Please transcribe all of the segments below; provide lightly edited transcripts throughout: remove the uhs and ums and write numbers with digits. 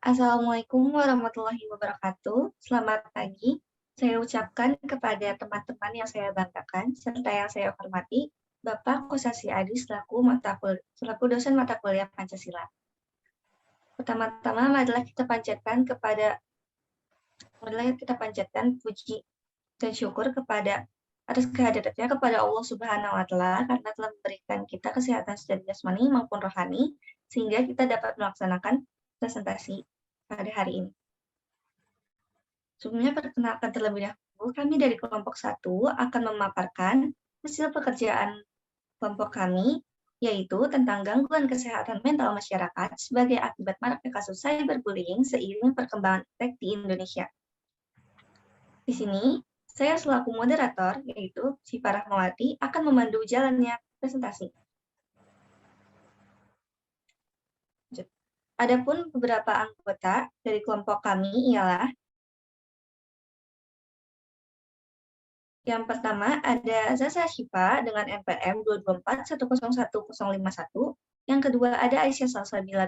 Assalamualaikum warahmatullahi wabarakatuh. Selamat pagi. Saya ucapkan kepada teman-teman yang saya banggakan serta yang saya hormati, Bapak Kosasi Adi selaku dosen mata kuliah Pancasila. Pertama-tama marilah kita panjatkan puji dan syukur atas kehadirannya kepada Allah Subhanahu wa taala karena telah memberikan kita kesehatan secara jasmani maupun rohani sehingga kita dapat melaksanakan presentasi pada hari ini. Sebelumnya perkenalkan terlebih dahulu, kami dari kelompok 1 akan memaparkan hasil pekerjaan kelompok kami, yaitu tentang gangguan kesehatan mental masyarakat sebagai akibat maraknya kasus cyberbullying seiring perkembangan iptek di Indonesia. Di sini, saya selaku moderator, yaitu Syifa Rahmawati, akan memandu jalannya presentasi. Adapun beberapa anggota dari kelompok kami ialah yang pertama ada Zaza Syifa dengan NPM 224101051. Yang kedua ada Aisyah Salsabila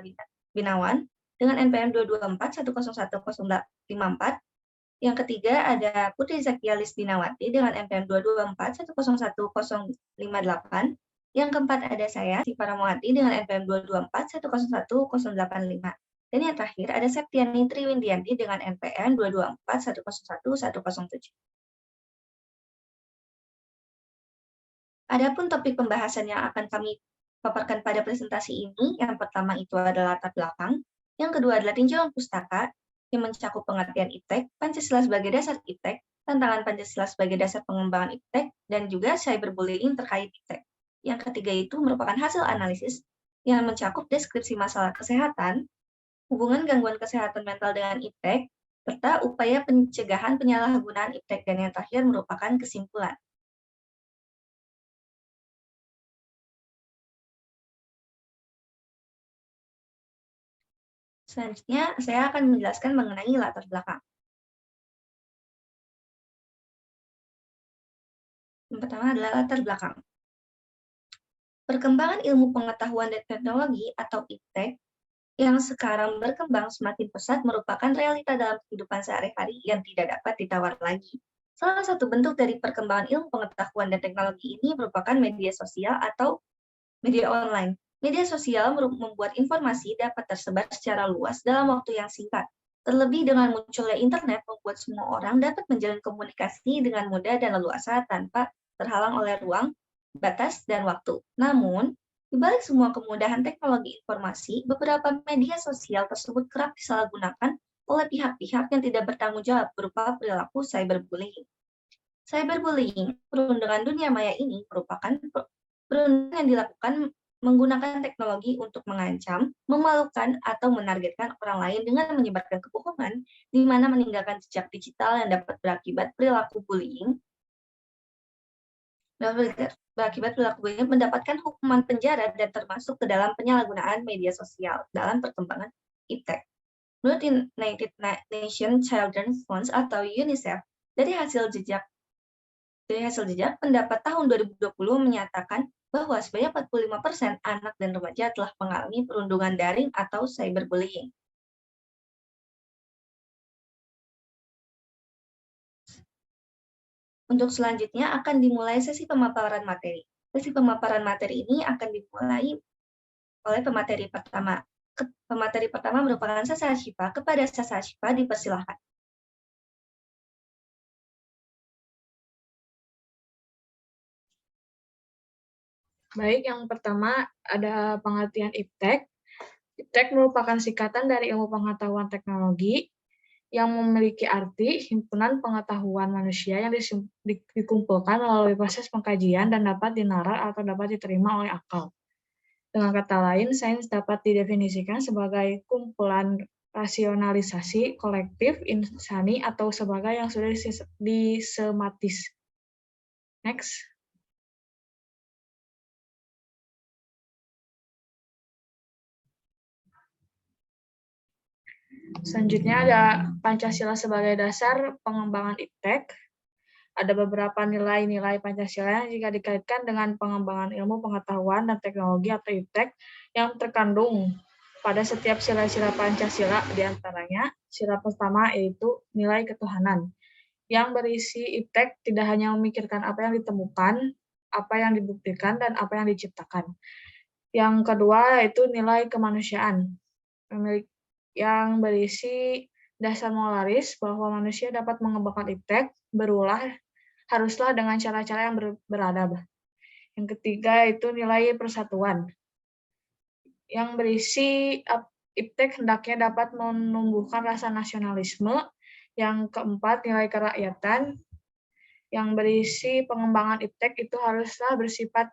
Binawan dengan NPM 224101054. Yang ketiga ada Putri Zakia Lisdinawati dengan NPM 224101058. Yang keempat ada saya, Syifa Rahmawati dengan NPM 224101085. Dan yang terakhir ada Septiani Triwindianti dengan NPM 224101107. Adapun topik pembahasan yang akan kami paparkan pada presentasi ini, yang pertama itu adalah latar belakang, yang kedua adalah tinjauan pustaka, yang mencakup pengertian iptek, Pancasila sebagai dasar iptek, tantangan Pancasila sebagai dasar pengembangan iptek, dan juga cyberbullying terkait iptek. Yang ketiga itu merupakan hasil analisis yang mencakup deskripsi masalah kesehatan, hubungan gangguan kesehatan mental dengan iptek, serta upaya pencegahan penyalahgunaan iptek, dan yang terakhir merupakan kesimpulan. Selanjutnya, saya akan menjelaskan mengenai latar belakang. Yang pertama adalah latar belakang. Perkembangan ilmu pengetahuan dan teknologi atau iptek yang sekarang berkembang semakin pesat merupakan realita dalam kehidupan sehari-hari yang tidak dapat ditawar lagi. Salah satu bentuk dari perkembangan ilmu pengetahuan dan teknologi ini merupakan media sosial atau media online. Media sosial membuat informasi dapat tersebar secara luas dalam waktu yang singkat. Terlebih dengan munculnya internet membuat semua orang dapat menjalin komunikasi dengan mudah dan leluasa tanpa terhalang oleh ruang, batas, dan waktu. Namun, di balik semua kemudahan teknologi informasi, beberapa media sosial tersebut kerap disalahgunakan oleh pihak-pihak yang tidak bertanggung jawab berupa perilaku cyberbullying. Cyberbullying, perundungan dunia maya ini merupakan perundungan yang dilakukan menggunakan teknologi untuk mengancam, memalukan, atau menargetkan orang lain dengan menyebarkan kebohongan, di mana meninggalkan jejak digital yang dapat berakibat perilaku bullying mendapatkan hukuman penjara dan termasuk ke dalam penyalahgunaan media sosial dalam perkembangan iptek. Menurut United Nations Children's Fund atau UNICEF, dari hasil jejak pendapat tahun 2020 menyatakan bahwa sebanyak 45% anak dan remaja telah mengalami perundungan daring atau cyberbullying. Untuk selanjutnya akan dimulai sesi pemaparan materi. Sesi pemaparan materi ini akan dimulai oleh pemateri pertama. Pemateri pertama merupakan Zaza Syifa. Kepada Zaza Syifa dipersilakan. Baik, yang pertama ada pengertian iptek. Iptek merupakan singkatan dari ilmu pengetahuan teknologi yang memiliki arti himpunan pengetahuan manusia yang dikumpulkan melalui proses pengkajian dan dapat dinalar atau dapat diterima oleh akal. Dengan kata lain, sains dapat didefinisikan sebagai kumpulan rasionalisasi kolektif insani atau sebagai yang sudah disematis. Next. Selanjutnya ada Pancasila sebagai dasar pengembangan iptek. Ada beberapa nilai-nilai Pancasila yang jika dikaitkan dengan pengembangan ilmu pengetahuan dan teknologi atau iptek yang terkandung pada setiap sila-sila Pancasila, diantaranya sila pertama yaitu nilai ketuhanan, yang berisi iptek tidak hanya memikirkan apa yang ditemukan, apa yang dibuktikan, dan apa yang diciptakan. Yang kedua yaitu nilai kemanusiaan, yang berisi dasar moralisme bahwa manusia dapat mengembangkan iptek, berulah, haruslah dengan cara-cara yang beradab. Yang ketiga itu nilai persatuan, yang berisi iptek hendaknya dapat menumbuhkan rasa nasionalisme. Yang keempat nilai kerakyatan, yang berisi pengembangan iptek itu haruslah bersifat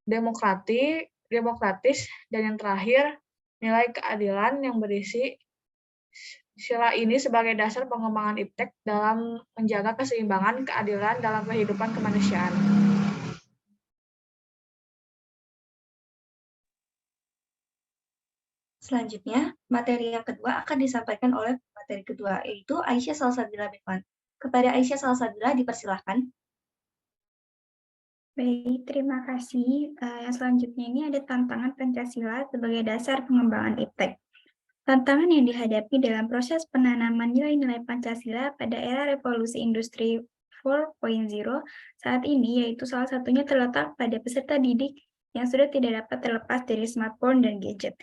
demokratis, dan yang terakhir nilai keadilan, yang berisi sila ini sebagai dasar pengembangan iptek dalam menjaga keseimbangan keadilan dalam kehidupan kemanusiaan. Selanjutnya, materi yang kedua akan disampaikan oleh materi kedua, yaitu Aisyah Salsabila Bifan. Kepada Aisyah Salsabila dipersilahkan. Baik, terima kasih. Yang selanjutnya ini ada tantangan Pancasila sebagai dasar pengembangan iptek. Tantangan yang dihadapi dalam proses penanaman nilai-nilai Pancasila pada era revolusi industri 4.0 saat ini, yaitu salah satunya terletak pada peserta didik yang sudah tidak dapat terlepas dari smartphone dan gadget.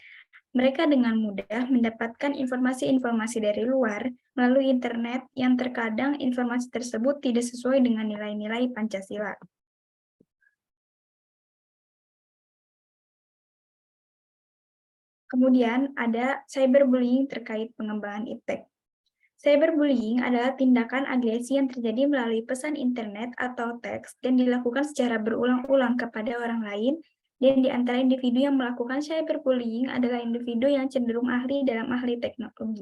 Mereka dengan mudah mendapatkan informasi-informasi dari luar melalui internet yang terkadang informasi tersebut tidak sesuai dengan nilai-nilai Pancasila. Kemudian ada cyberbullying terkait pengembangan iptek. Cyberbullying adalah tindakan agresi yang terjadi melalui pesan internet atau teks dan dilakukan secara berulang-ulang kepada orang lain, dan di antara individu yang melakukan cyberbullying adalah individu yang cenderung ahli dalam ahli teknologi.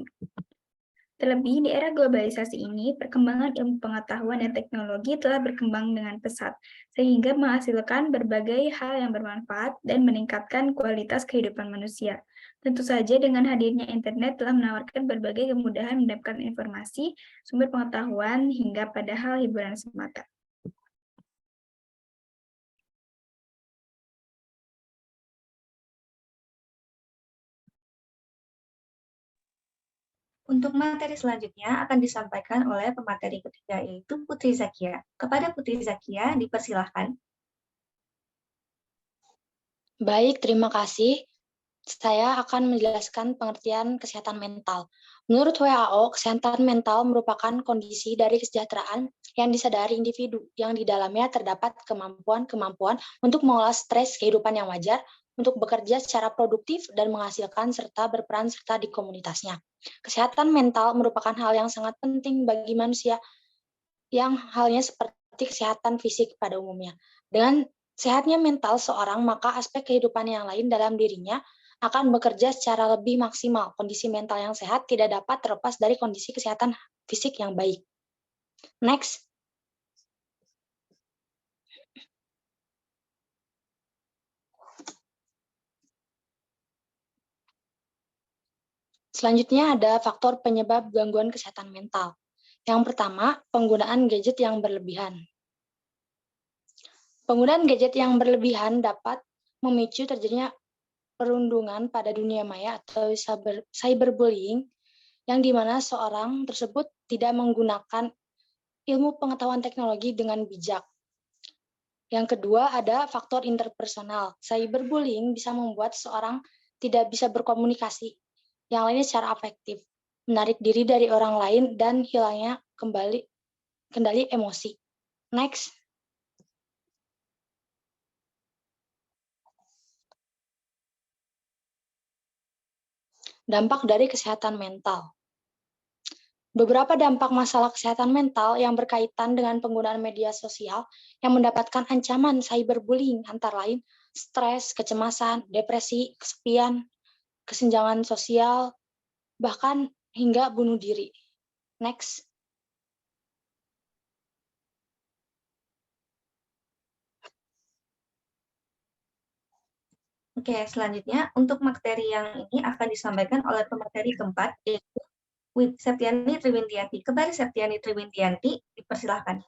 Terlebih di era globalisasi ini, perkembangan ilmu pengetahuan dan teknologi telah berkembang dengan pesat, sehingga menghasilkan berbagai hal yang bermanfaat dan meningkatkan kualitas kehidupan manusia. Tentu saja dengan hadirnya internet telah menawarkan berbagai kemudahan mendapatkan informasi, sumber pengetahuan, hingga pada hal hiburan semata. Untuk materi selanjutnya akan disampaikan oleh pemateri ketiga, yaitu Putri Zakia. Kepada Putri Zakia, dipersilahkan. Baik, terima kasih. Saya akan menjelaskan pengertian kesehatan mental. Menurut WHO, kesehatan mental merupakan kondisi dari kesejahteraan yang disadari individu, yang di dalamnya terdapat kemampuan-kemampuan untuk mengolah stres kehidupan yang wajar, untuk bekerja secara produktif dan menghasilkan serta berperan serta di komunitasnya. Kesehatan mental merupakan hal yang sangat penting bagi manusia, yang halnya seperti kesehatan fisik pada umumnya. Dengan sehatnya mental seorang, maka aspek kehidupan yang lain dalam dirinya akan bekerja secara lebih maksimal. Kondisi mental yang sehat tidak dapat terlepas dari kondisi kesehatan fisik yang baik. Next. Selanjutnya ada faktor penyebab gangguan kesehatan mental. Yang pertama, penggunaan gadget yang berlebihan. Penggunaan gadget yang berlebihan dapat memicu terjadinya perundungan pada dunia maya atau cyberbullying, yang dimana seorang tersebut tidak menggunakan ilmu pengetahuan teknologi dengan bijak. Yang kedua ada faktor interpersonal. Cyberbullying bisa membuat seorang tidak bisa berkomunikasi yang lainnya secara afektif, menarik diri dari orang lain, dan hilangnya kendali emosi. Next. Dampak dari kesehatan mental. Beberapa dampak masalah kesehatan mental yang berkaitan dengan penggunaan media sosial yang mendapatkan ancaman cyberbullying antara lain stres, kecemasan, depresi, kesepian, kesenjangan sosial, bahkan hingga bunuh diri. Next. Oke, selanjutnya untuk materi yang ini akan disampaikan oleh pemateri keempat, yaitu Septiani Triwindianti. Kepada Septiani Triwindianti, dipersilahkan.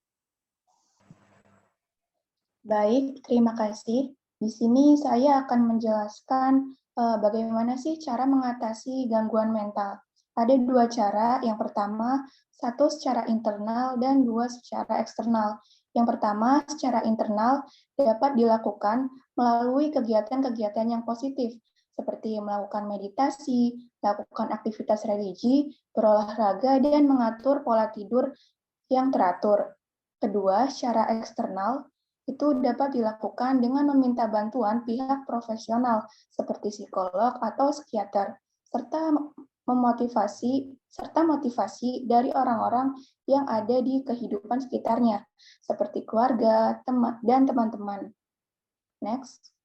Baik, terima kasih. Di sini saya akan menjelaskan Bagaimana sih cara mengatasi gangguan mental? Ada dua cara. Yang pertama, satu secara internal dan dua secara eksternal. Yang pertama, secara internal dapat dilakukan melalui kegiatan-kegiatan yang positif, seperti melakukan meditasi, melakukan aktivitas religi, berolahraga, dan mengatur pola tidur yang teratur. Kedua, secara eksternal itu dapat dilakukan dengan meminta bantuan pihak profesional seperti psikolog atau psikiater, serta motivasi dari orang-orang yang ada di kehidupan sekitarnya, seperti keluarga, teman, dan teman-teman. Next.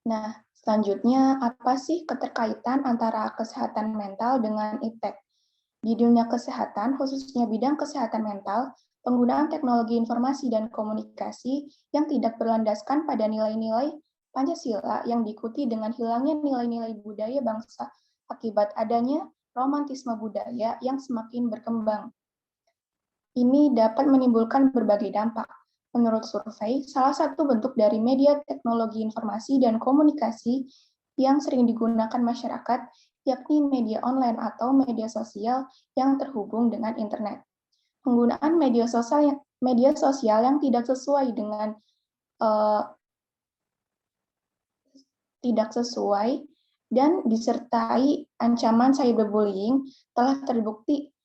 Nah, selanjutnya, apa sih keterkaitan antara kesehatan mental dengan iptek? Di dunia kesehatan, khususnya bidang kesehatan mental, penggunaan teknologi informasi dan komunikasi yang tidak berlandaskan pada nilai-nilai Pancasila yang diikuti dengan hilangnya nilai-nilai budaya bangsa akibat adanya romantisme budaya yang semakin berkembang. Ini dapat menimbulkan berbagai dampak. Menurut survei, salah satu bentuk dari media teknologi informasi dan komunikasi yang sering digunakan masyarakat yakni media online atau media sosial yang terhubung dengan internet. Penggunaan media sosial yang tidak sesuai dengan dan disertai ancaman cyberbullying telah terbukti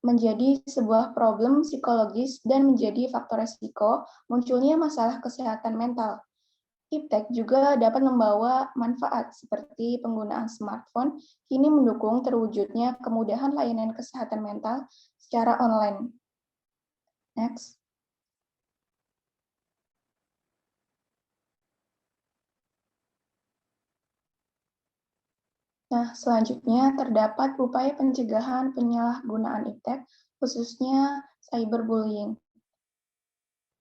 menjadi sebuah problem psikologis dan menjadi faktor resiko munculnya masalah kesehatan mental. Iptek juga dapat membawa manfaat seperti penggunaan smartphone kini mendukung terwujudnya kemudahan layanan kesehatan mental secara online. Next. Nah, selanjutnya terdapat upaya pencegahan penyalahgunaan iptek, khususnya cyberbullying.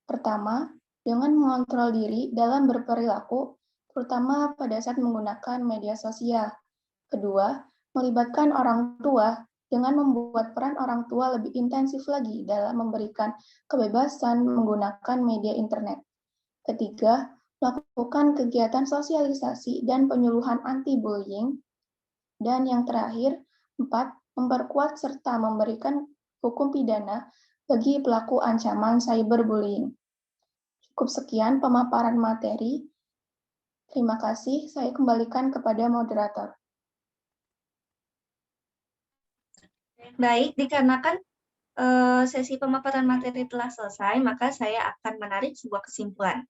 Pertama, dengan mengontrol diri dalam berperilaku, terutama pada saat menggunakan media sosial. Kedua, melibatkan orang tua dengan membuat peran orang tua lebih intensif lagi dalam memberikan kebebasan menggunakan media internet. Ketiga, melakukan kegiatan sosialisasi dan penyuluhan anti-bullying. Dan yang terakhir, 4, memperkuat serta memberikan hukum pidana bagi pelaku ancaman cyberbullying. Cukup sekian pemaparan materi. Terima kasih, saya kembalikan kepada moderator. Baik, dikarenakan sesi pemaparan materi telah selesai, maka saya akan menarik sebuah kesimpulan.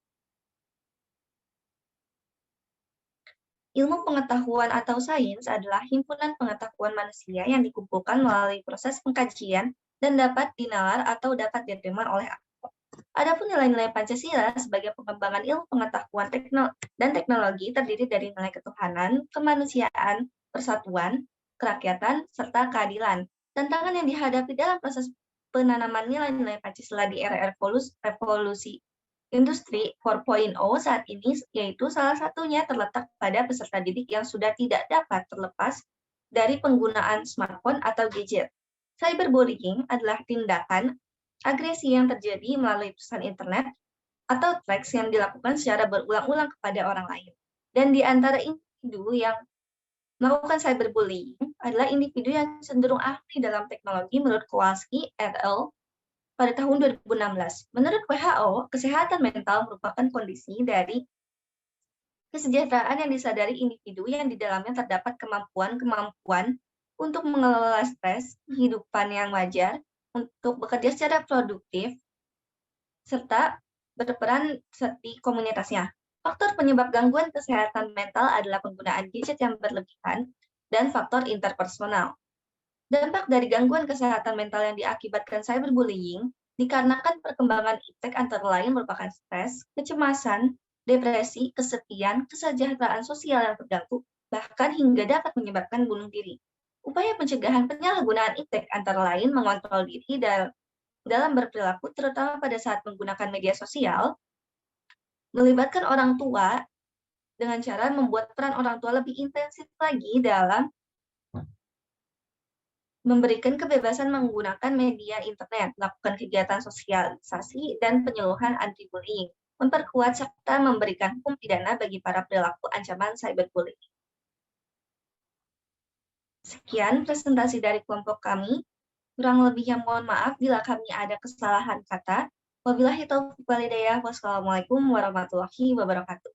Ilmu pengetahuan atau sains adalah himpunan pengetahuan manusia yang dikumpulkan melalui proses pengkajian dan dapat dinalar atau dapat diterima oleh aktor. Adapun nilai-nilai Pancasila sebagai pengembangan ilmu pengetahuan dan teknologi terdiri dari nilai ketuhanan, kemanusiaan, persatuan, kerakyatan, serta keadilan. Tantangan yang dihadapi dalam proses penanaman nilai-nilai Pancasila di era revolusi Industri 4.0 saat ini, yaitu salah satunya terletak pada peserta didik yang sudah tidak dapat terlepas dari penggunaan smartphone atau gadget. Cyberbullying adalah tindakan agresi yang terjadi melalui pesan internet atau teks yang dilakukan secara berulang-ulang kepada orang lain. Dan di antara individu yang melakukan cyberbullying adalah individu yang cenderung ahli dalam teknologi menurut Kowalski et al. Pada tahun 2016. Menurut WHO, kesehatan mental merupakan kondisi dari kesejahteraan yang disadari individu yang di dalamnya terdapat kemampuan untuk mengelola stres, kehidupan yang wajar, untuk bekerja secara produktif, serta berperan di komunitasnya. Faktor penyebab gangguan kesehatan mental adalah penggunaan gadget yang berlebihan dan faktor interpersonal. Dampak dari gangguan kesehatan mental yang diakibatkan cyberbullying dikarenakan perkembangan iptek antara lain merupakan stres, kecemasan, depresi, kesepian, kesejahteraan sosial yang terganggu, bahkan hingga dapat menyebabkan bunuh diri. Upaya pencegahan penyalahgunaan iptek antara lain mengontrol diri dalam berperilaku, terutama pada saat menggunakan media sosial, melibatkan orang tua dengan cara membuat peran orang tua lebih intensif lagi dalam memberikan kebebasan menggunakan media internet, melakukan kegiatan sosialisasi dan penyuluhan anti-bullying, memperkuat serta memberikan hukum pidana bagi para perilaku ancaman cyberbullying. Sekian presentasi dari kelompok kami. Kurang lebihnya mohon maaf bila kami ada kesalahan kata. Wabillahi taufiq wal hidayah. Wassalamualaikum warahmatullahi wabarakatuh.